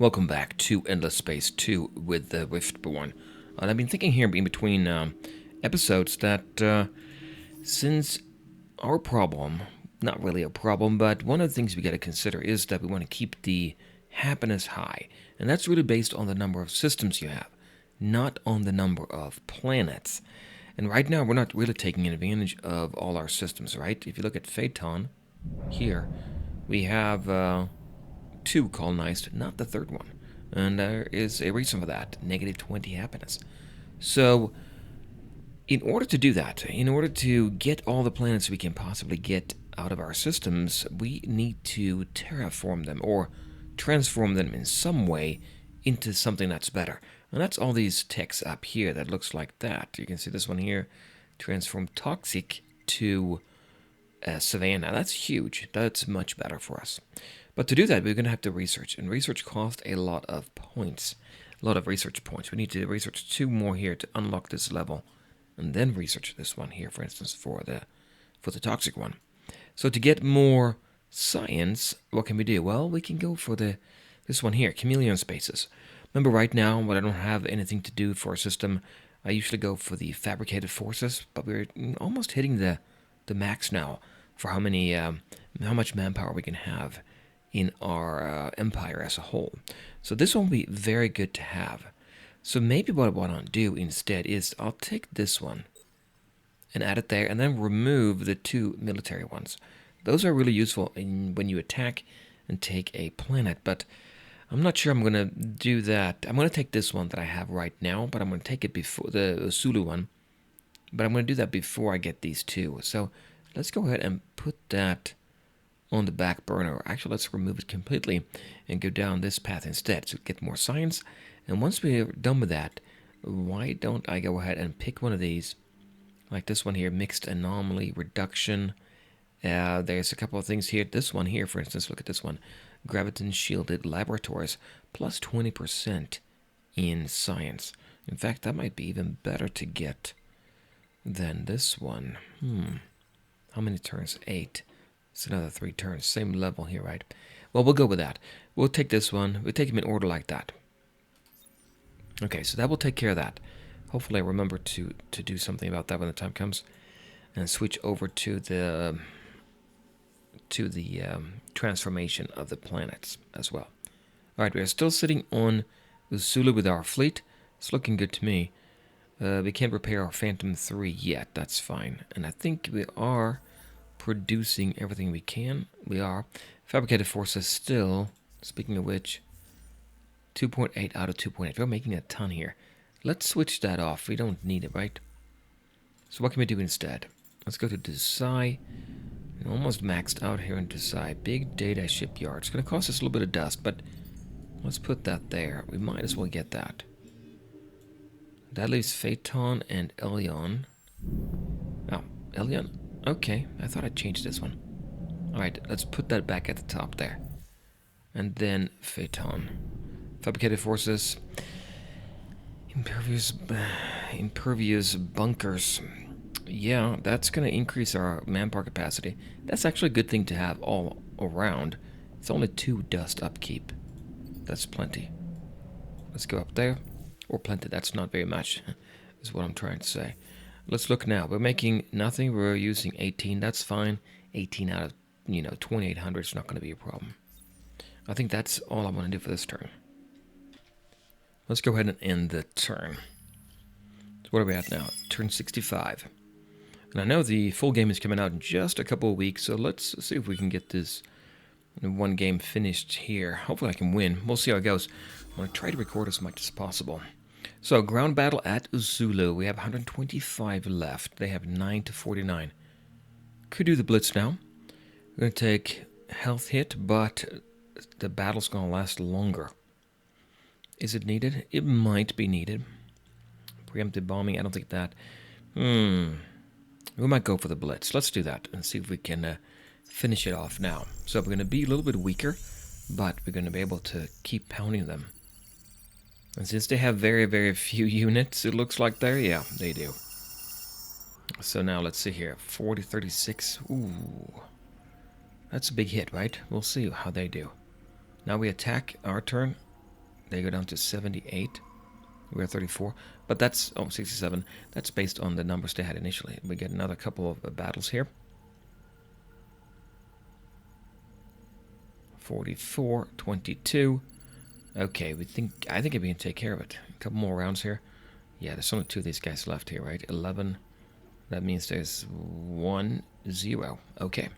Welcome back to Endless Space 2 with the Riftborn. And I've been thinking here in between episodes that since our problem, not really a problem, but one of the things we got to consider is that we want to keep the happiness high. And that's really based on the number of systems you have, not on the number of planets. And right now, we're not really taking advantage of all our systems, right? If you look at Phaeton, here, we have two colonized, not the third one. And there is a reason for that, negative 20 happiness. So, in order to do that, in order to get all the planets we can possibly get out of our systems, we need to terraform them or transform them in some way into something that's better. And that's all these techs up here that looks like that. You can see this one here, transform toxic to Savannah. That's huge. That's much better for us. But to do that, we're going to have to research. And research costs a lot of points. A lot of research points. We need to research two more here to unlock this level. And then research this one here, for instance, for the toxic one. So to get more science, what can we do? Well, we can go for this one here, chameleon spaces. Remember right now, when I don't have anything to do for a system, I usually go for the fabricated forces, but we're almost hitting the max now for how much manpower we can have in our empire as a whole. So this one will be very good to have. So maybe what I want to do instead is I'll take this one and add it there and then remove the two military ones. Those are really useful when you attack and take a planet, but I'm not sure I'm going to do that. I'm going to take this one that I have right now, but I'm going to take it before the Osulo one, but I'm going to do that before I get these two. So let's go ahead and put that on the back burner. Actually, let's remove it completely and go down this path instead to get more science. And once we're done with that, why don't I go ahead and pick one of these, like this one here, mixed anomaly reduction. There's a couple of things here. This one here, for instance, look at this one. Graviton shielded laboratories, plus 20% in science. In fact, that might be even better to get than this one. How many turns? 8. It's another 3 turns. Same level here, right? Well, we'll go with that. We'll take this one. We'll take them in order like that. Okay, so that will take care of that. Hopefully I remember to do something about that when the time comes. And switch over to the transformation of the planets as well. Alright, we are still sitting on Osulo with our fleet. It's looking good to me. We can't repair our Phantom 3 yet. That's fine. And I think we are producing everything we can. We are. Fabricated forces still, speaking of which, 2.8 out of 2.8. We're making a ton here. Let's switch that off. We don't need it, right? So what can we do instead? Let's go to Desai. We're almost maxed out here in Desai. Big data shipyard. It's going to cost us a little bit of dust, but let's put that there. We might as well get that. That leaves Phaeton and Elion. Oh, Elion? Okay, I thought I'd change this one. Alright, let's put that back at the top there. And then Phaeton. Fabricated forces. Impervious bunkers. Yeah, that's going to increase our manpower capacity. That's actually a good thing to have all around. It's only 2 dust upkeep. That's plenty. Let's go up there. Or plenty, that's not very much, is what I'm trying to say. Let's look now. We're making nothing. We're using 18. That's fine. 18 out of, 2,800 is not going to be a problem. I think that's all I want to do for this turn. Let's go ahead and end the turn. So what are we at now? Turn 65. And I know the full game is coming out in just a couple of weeks, so let's see if we can get this one game finished here. Hopefully I can win. We'll see how it goes. I'm going to try to record as much as possible. So, ground battle at Osulo. We have 125 left. They have 9 to 49. Could do the blitz now. We're going to take health hit, but the battle's going to last longer. Is it needed? It might be needed. Preemptive bombing, I don't think that. We might go for the blitz. Let's do that and see if we can finish it off now. So we're going to be a little bit weaker, but we're going to be able to keep pounding them. And since they have very, very few units, it looks like there, yeah, they do. So now let's see here. 40, 36. Ooh. That's a big hit, right? We'll see how they do. Now we attack our turn. They go down to 78. We're 34. But that's, 67. That's based on the numbers they had initially. We get another couple of battles here. 44, 22. Okay, I think we can take care of it. A couple more rounds here. Yeah, there's only 2 of these guys left here, right? 11. That means there's 1, 0. Okay.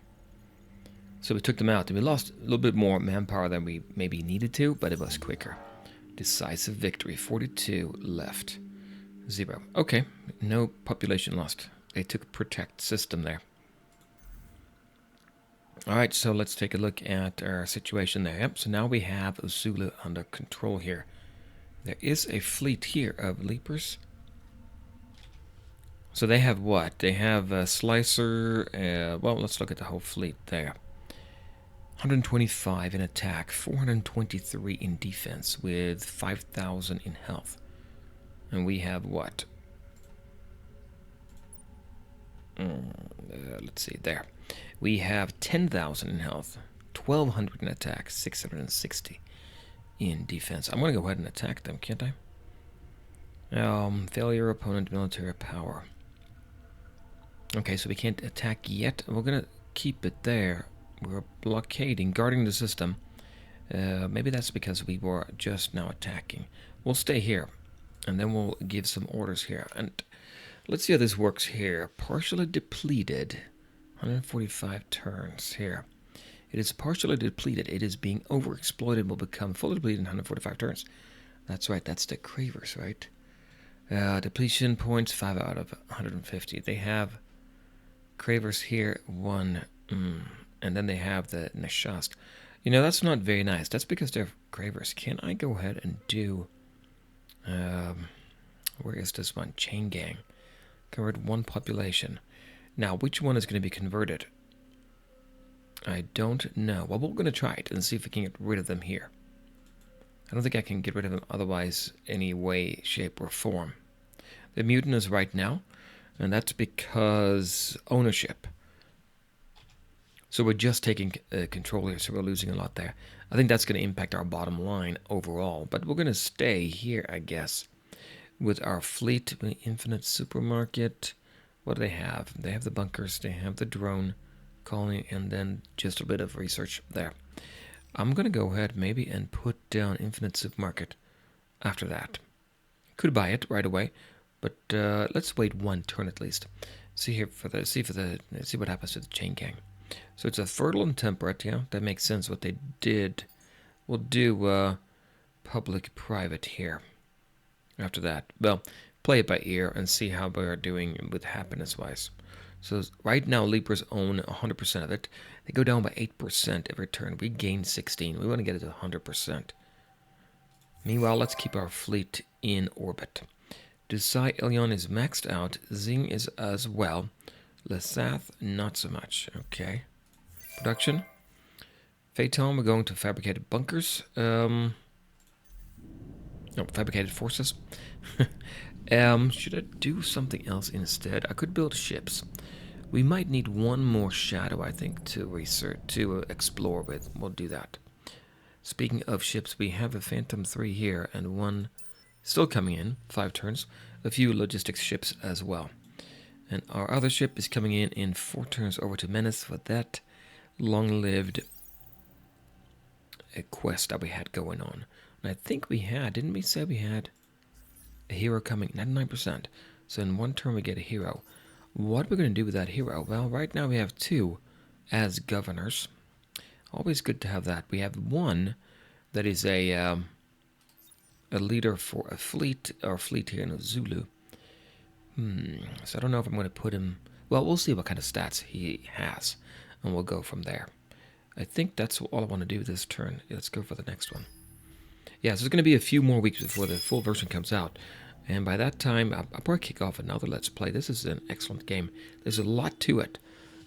So we took them out. And we lost a little bit more manpower than we maybe needed to, but it was quicker. Decisive victory. 42 left. 0. Okay. No population lost. They took a protect system there. Alright, so let's take a look at our situation there. Yep, so now we have Osulo under control here. There is a fleet here of Leapers. So they have what? They have a Slicer. Well, let's look at the whole fleet there. 125 in attack, 423 in defense, with 5,000 in health. And we have what? Let's see, there. We have 10,000 in health, 1,200 in attack, 660 in defense. I'm going to go ahead and attack them, can't I? Failure, opponent, military power. Okay, so we can't attack yet. We're going to keep it there. We're blockading, guarding the system. Maybe that's because we were just now attacking. We'll stay here, and then we'll give some orders here. And let's see how this works here. Partially depleted. 145 turns here. It is partially depleted. It is being overexploited. Will become fully depleted in 145 turns. That's right. That's the Cravers, right? Depletion points 5 out of 150. They have Cravers here 1. And then they have the Neshast. You know, that's not very nice. That's because they're Cravers. Can I go ahead and do... where is this one? Chain Gang. Convert 1 population. Now, which one is going to be converted? I don't know. Well, we're going to try it and see if we can get rid of them here. I don't think I can get rid of them otherwise any way, shape, or form. The mutant is right now, and that's because ownership. So we're just taking control here, so we're losing a lot there. I think that's going to impact our bottom line overall, but we're going to stay here, I guess, with our fleet, infinite supermarket. What do they have? They have the bunkers, they have the drone colony, and then just a bit of research there. I'm going to go ahead maybe and put down infinite supermarket after that. Could buy it right away, but let's wait 1 turn at least. See what happens to the chain gang. So it's a fertile and temperate, yeah, that makes sense what they did. We'll do public-private here after that. Well, play it by ear and see how we're doing with happiness-wise. So right now, Leapers own 100% of it. They go down by 8% every turn. We gain 16. We want to get it to 100%. Meanwhile, let's keep our fleet in orbit. Desai Ilion is maxed out. Zing is as well. Lesath, not so much. Okay. Production. Phaeton, we're going to fabricated bunkers. No, fabricated forces. Should I do something else instead? I could build ships. We might need 1 more shadow, I think, to research, to explore with. We'll do that. Speaking of ships, we have a Phantom 3 here, and 1 still coming in, 5 turns. A few logistics ships as well. And our other ship is coming in 4 turns over to Menace for that long-lived quest that we had going on. And I think we had, didn't we say we had a hero coming? 99%. So in 1 turn we get a hero. What we're going to do with that hero? Well, right now we have 2 as governors. Always good to have that. We have 1 that is a leader for a fleet, our fleet here in Osulo. So I don't know if I'm going to put him... Well, we'll see what kind of stats he has, and we'll go from there. I think that's all I want to do this turn. Let's go for the next one. Yeah, so there's going to be a few more weeks before the full version comes out. And by that time, I'll probably kick off another Let's Play. This is an excellent game. There's a lot to it,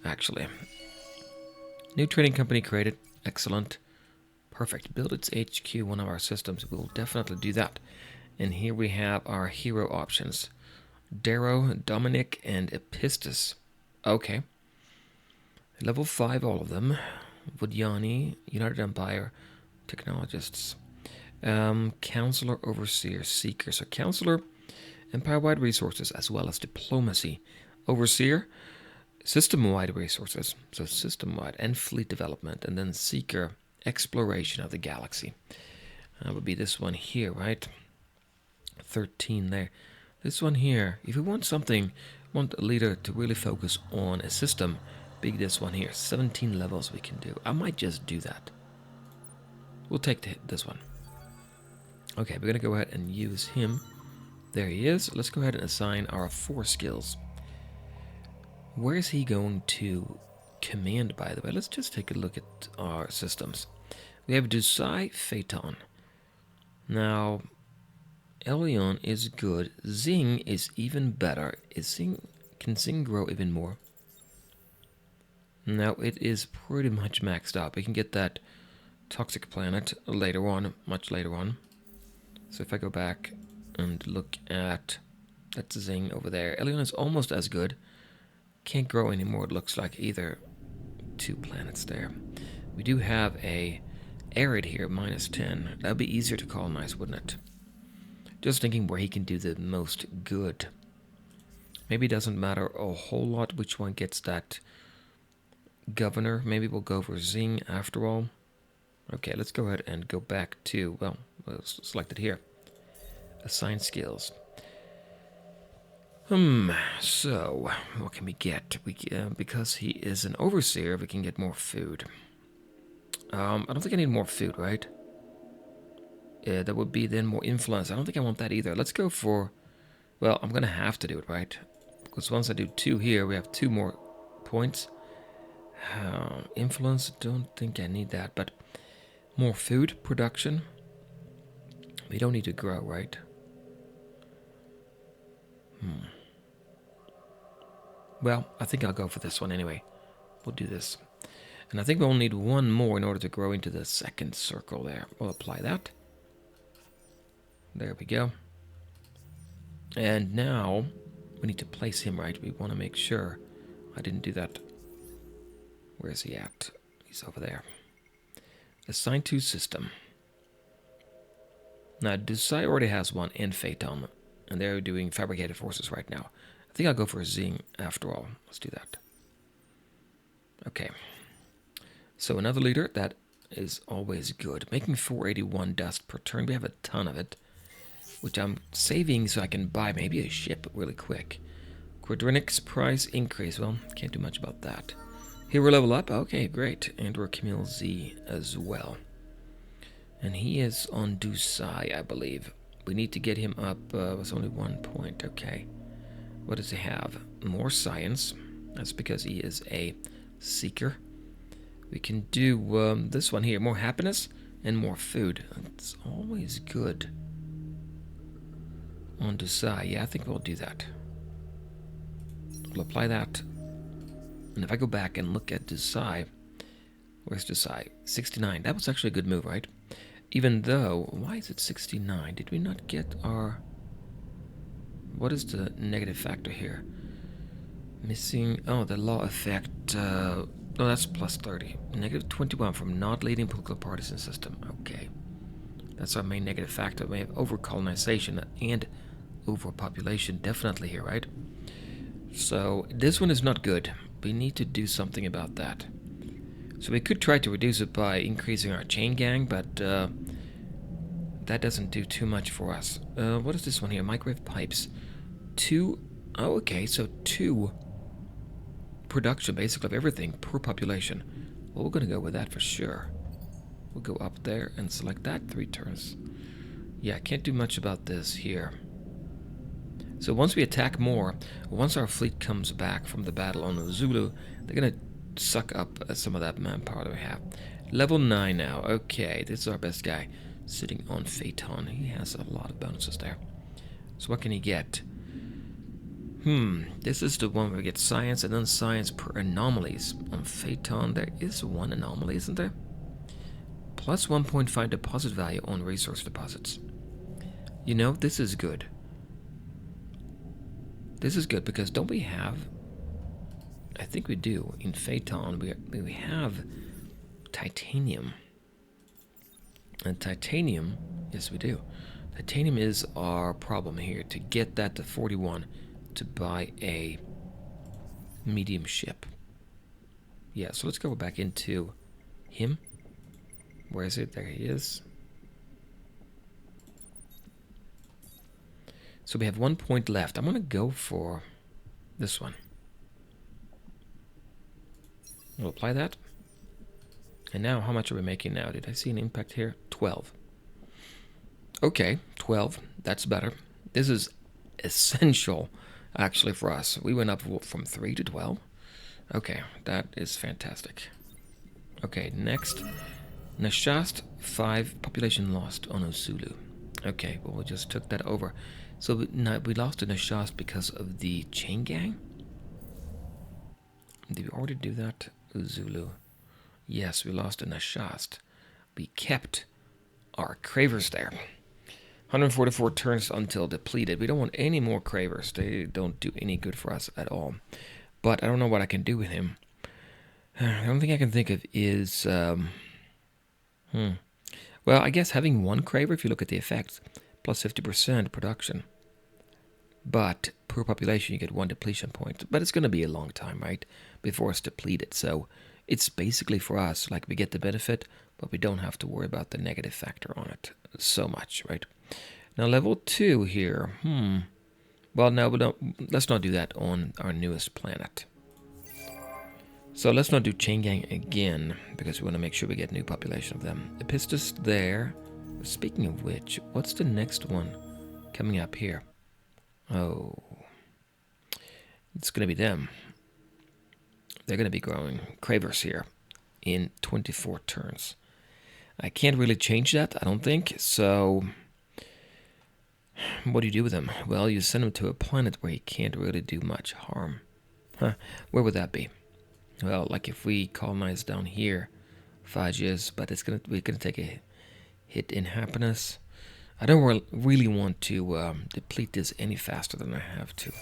actually. New trading company created. Excellent. Perfect. Build its HQ, one of our systems. We'll definitely do that. And here we have our hero options. Darrow, Dominic, and Epistus. Okay. Level 5, all of them. Vudyani, United Empire, Technologists. Counselor, Overseer, Seeker. So Counselor, Empire-wide resources as well as diplomacy. Overseer, system-wide resources. So system-wide and fleet development. And then Seeker, exploration of the galaxy. That would be this one here, right? 13 there. This one here, if we want something, want a leader to really focus on a system, big this one here. 17 levels we can do. I might just do that. We'll take this one. Okay, we're going to go ahead and use him. There he is. Let's go ahead and assign our 4 skills. Where is he going to command, by the way? Let's just take a look at our systems. We have Dusai, Phaeton. Now, Elion is good. Zing is even better. Can Zing grow even more? Now, it is pretty much maxed out. We can get that toxic planet later on, much later on. So if I go back and look at that Zing over there, Elion is almost as good. Can't grow anymore, it looks like, either. 2 planets there. We do have a Arid here, -10. That would be easier to colonize, wouldn't it? Just thinking where he can do the most good. Maybe it doesn't matter a whole lot which one gets that governor. Maybe we'll go for Zing after all. Okay, let's go ahead and go back to, well, let's select it here. Assign skills. So, what can we get? Because he is an overseer, we can get more food. I don't think I need more food, right? That would be then more influence. I don't think I want that either. Let's go for, well, I'm going to have to do it, right? Because once I do 2 here, we have 2 more points. Influence, don't think I need that, but more food production. We don't need to grow, right? Well, I think I'll go for this one anyway. We'll do this. And I think we'll need 1 more in order to grow into the 2nd circle there. We'll apply that. There we go. And now we need to place him right. We want to make sure I didn't do that. Where is he at? He's over there. Assign to system. Now, Dusai already has one in Phaeton, and they're doing fabricated forces right now. I think I'll go for Zing after all. Let's do that. Okay. So another leader, that is always good. Making 481 dust per turn. We have a ton of it, which I'm saving so I can buy maybe a ship really quick. Quadrinics price increase. Well, can't do much about that. Hero level up. Okay, great. And we're Camille Z as well. And he is on Dusai, I believe. We need to get him up. It's only 1 point. Okay. What does he have? More science. That's because he is a seeker. We can do this one here. More happiness and more food. It's always good. On Dusai. Yeah, I think we'll do that. We'll apply that. And if I go back and look at Dusai, where's Dusai? 69. That was actually a good move, right? Even though, why is it 69? Did we not get our... What is the negative factor here? Missing... Oh, the law effect... No, that's plus 30. Negative 21 from not leading political partisan system. Okay. That's our main negative factor. We have over-colonization and overpopulation definitely here, right? So, this one is not good. We need to do something about that. So we could try to reduce it by increasing our chain gang, but that doesn't do too much for us. What is this one here? Microwave pipes. 2... Oh, okay, so 2 production, basically, of everything per population. Well, we're going to go with that for sure. We'll go up there and select that 3 turns. Yeah, can't do much about this here. So once we attack more, once our fleet comes back from the battle on Osulo, they're going to suck up some of that manpower that we have. Level 9 now. Okay, this is our best guy sitting on Phaeton. He has a lot of bonuses there. So what can he get? This is the one where we get science and then science per anomalies. On Phaeton, there is 1 anomaly, isn't there? Plus 1.5 deposit value on resource deposits. You know, this is good. This is good because don't we have... I think we do. In Phaeton, we have titanium. And titanium, yes we do. Titanium is our problem here. To get that to 41 to buy a medium ship. Yeah, so let's go back into him. Where is it? There he is. So we have 1 point left. I'm going to go for this one. We'll apply that. And now, how much are we making now? Did I see an impact here? 12. Okay, 12. That's better. This is essential, actually, for us. We went up from 3 to 12. Okay, that is fantastic. Okay, next. Nashast, 5. Population lost on Osulo. Okay, well, we just took that over. So we lost to Nashast because of the chain gang? Did we already do that? Osulo. Yes, we lost to Nashast. We kept our cravers there. 144 turns until depleted. We don't want any more cravers. They don't do any good for us at all. But I don't know what I can do with him. The only thing I can think of is... Well, I guess having one craver, if you look at the effects, plus 50% production. But per population, you get 1 depletion point. But it's going to be a long time, right, before it's depleted. So it's basically for us, like we get the benefit, but we don't have to worry about the negative factor on it so much, right? Now level 2 here. Well, no, we don't. Let's not do that on our newest planet. So let's not do chain gang again, because we want to make sure we get new population of them. Epistus there. Speaking of which, what's the next one coming up here? Oh, it's going to be them. They're going to be growing cravers here in 24 turns. I can't really change that, I don't think. So what do you do with them? Well, you send them to a planet where he can't really do much harm. Where would that be? Well, like if we colonize down here, 5 years, but we're gonna take a hit in happiness. I don't really want to deplete this any faster than I have to.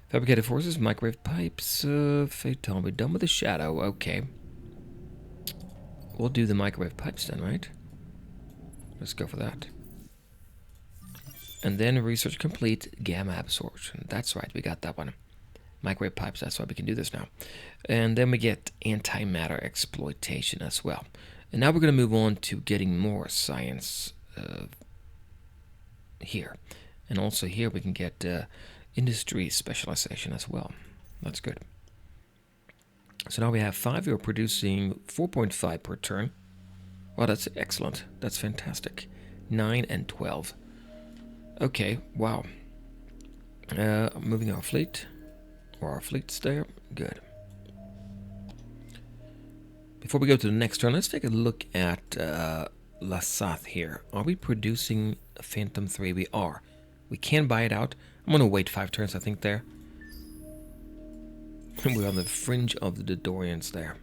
Fabricated forces, microwave pipes, Phaeton. We're done with the shadow. Okay. We'll do the microwave pipes then, right? Let's go for that. And then research complete, gamma absorption. That's right, we got that one. Microwave pipes, that's why we can do this now. And then we get antimatter exploitation as well. And now we're going to move on to getting more science here. And also here we can get industry specialization as well. That's good. So now we have 5. We're producing 4.5 per turn. Wow, that's excellent. That's fantastic. 9 and 12. Okay, wow. Moving our fleet. Or our fleet's there. Good. Before we go to the next turn, let's take a look at Lasath here. Are we producing a Phantom 3? We are. We can buy it out. I'm going to wait 5 turns, I think, there. We're on the fringe of the Dorians there.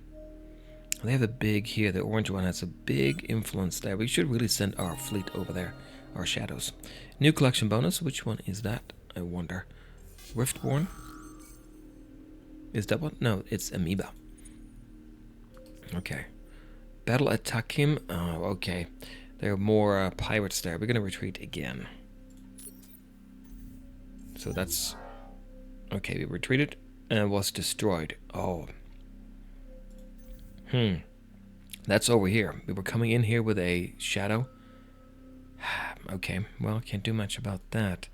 They have a big here. The orange one has a big influence there. We should really send our fleet over there. Our shadows. New collection bonus. Which one is that? I wonder. Riftborn? Is that one? No, it's Amoeba. Okay. Battle attack him. Oh, okay. There are more pirates there. We're going to retreat again. So that's... Okay, we retreated and was destroyed. Oh. That's over here. We were coming in here with a shadow. Okay, well, can't do much about that.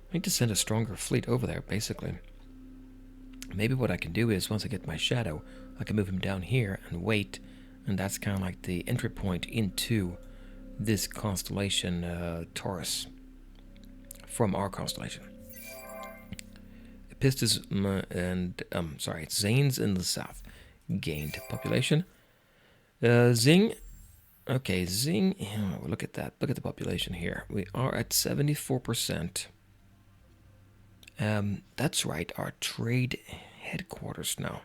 I need to send a stronger fleet over there, basically. Maybe what I can do is, once I get my shadow, I can move him down here and wait. And that's kind of like the entry point into this constellation, Taurus. From our constellation. Epistus and, it's Zanes in the south. Gained population. Zing. Okay, Zing. Oh, look at that. Look at the population here. We are at 74%. That's right, our trade headquarters now.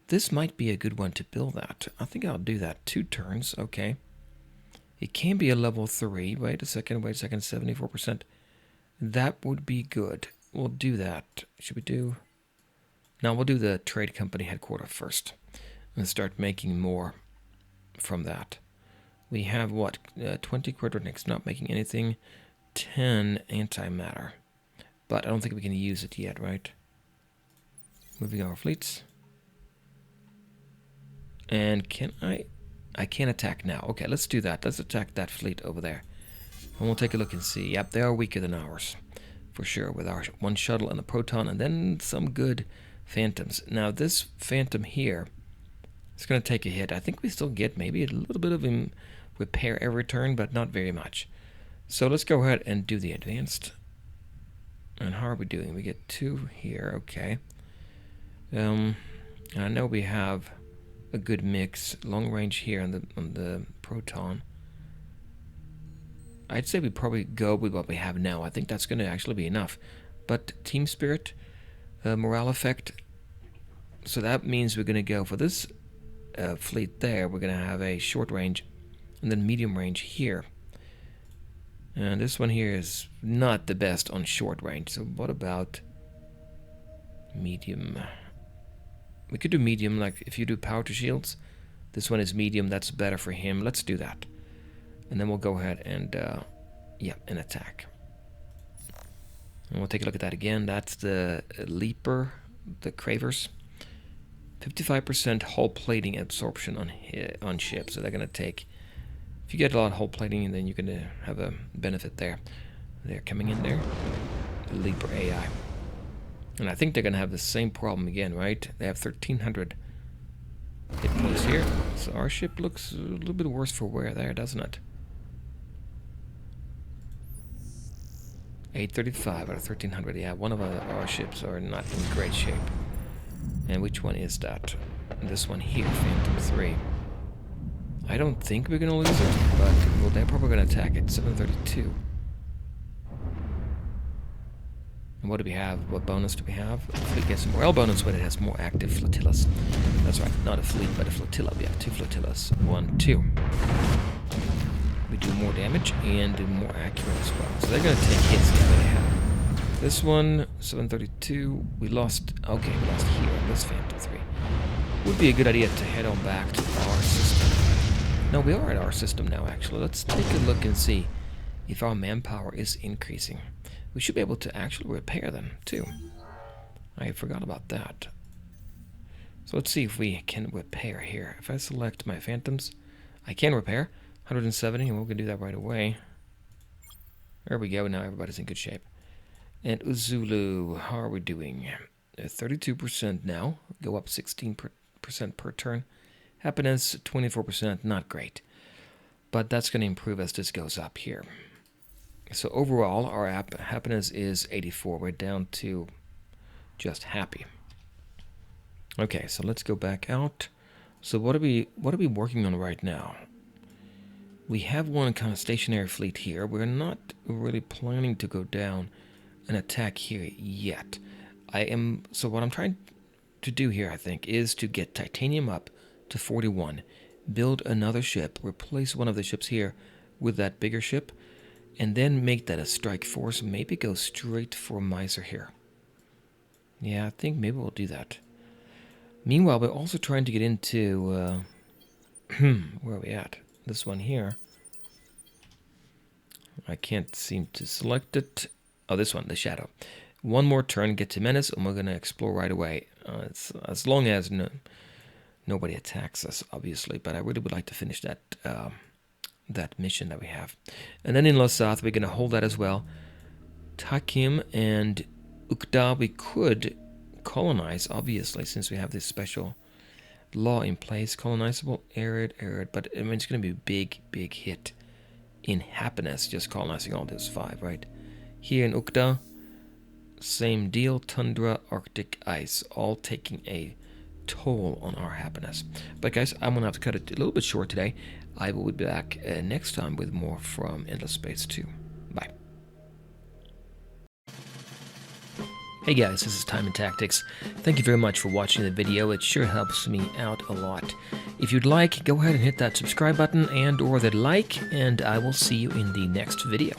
This might be a good one to build at. I think I'll do that. 2 turns, okay. It can be a level 3. Wait a second, 74%. That would be good. We'll do that. Should we do... No, we'll do the trade company headquarters first. And start making more from that. We have what? 20 quadronics, not making anything. 10 antimatter. But I don't think we can use it yet, right? Moving our fleets. And can I can't attack now. Okay, let's do that. Let's attack that fleet over there. And we'll take a look and see. Yep, they are weaker than ours. For sure, with our one shuttle and a proton, and then some good phantoms. Now, this phantom here is going to take a hit. I think we still get maybe a little bit of repair every turn, but not very much. So let's go ahead and do the advanced. And how are we doing? We get 2 here, okay. I know we have a good mix. Long range here on the proton. I'd say we probably go with what we have now. I think that's going to actually be enough. But team spirit, morale effect. So that means we're going to go for this fleet there. We're going to have a short range and then medium range here. And this one here is not the best on short range. So what about medium? We could do medium, like if you do power to shields. This one is medium, that's better for him. Let's do that. And then we'll go ahead and, and attack. And we'll take a look at that again. That's the Leaper, the Cravers. 55% hull plating absorption on ships. So they're going to take, if you get a lot of hull plating, then you're going to have a benefit there. They're coming in there. The Leaper AI. And I think they're going to have the same problem again, right? They have 1,300 hit points here. So our ship looks a little bit worse for wear there, doesn't it? 835 out of 1,300. Yeah, one of our ships are not in great shape. And which one is that? This one here, Phantom 3. I don't think we're going to lose it, but well, they're probably going to attack it. 732. And what do we have? What bonus do we have? Fleet gets a morale bonus when it has more active flotillas. That's right, not a fleet, but a flotilla. We have 2 flotillas. 1, 2. We do more damage and do more accurate as well. So they're going to take hits. Yeah, they have. This one, 732. We lost. Okay, we lost here. This Phantom 3. Would be a good idea to head on back to our system. No, we are at our system now, actually. Let's take a look and see if our manpower is increasing. We should be able to actually repair them, too. I forgot about that. So let's see if we can repair here. If I select my Phantoms, I can repair. 170, and we're going to do that right away. There we go. Now everybody's in good shape. And Osulo, how are we doing? 32% now. Go up 16% per turn. Happiness, 24%. Not great. But that's going to improve as this goes up here. So overall, our happiness is 84. We're down to just happy. Okay, so let's go back out. So what are we working on right now? We have one kind of stationary fleet here. We're not really planning to go down and attack here yet. So what I'm trying to do here, I think, is to get titanium up to 41, build another ship, replace one of the ships here with that bigger ship, and then make that a strike force. Maybe go straight for Miser here. Yeah, I think maybe we'll do that. Meanwhile, we're also trying to get into... where are we at? This one here. I can't seem to select it. Oh, this one, the Shadow. One more turn, get to Menace, and we're going to explore right away. As long as nobody attacks us, obviously. But I really would like to finish that... that mission that we have. And then in Losath, we're going to hold that as well. Takim and Ukda, we could colonize, obviously, since we have this special law in place. Colonizable, arid, but I mean, it's going to be a big hit in happiness, just colonizing all those 5, right? Here in Ukda, same deal, tundra, Arctic ice, all taking a toll on our happiness. But guys, I'm going to have to cut it a little bit short today. I will be back next time with more from Endless Space 2. Bye. Hey guys, this is Time and Tactics. Thank you very much for watching the video. It sure helps me out a lot. If you'd like, go ahead and hit that subscribe button and or that like, and I will see you in the next video.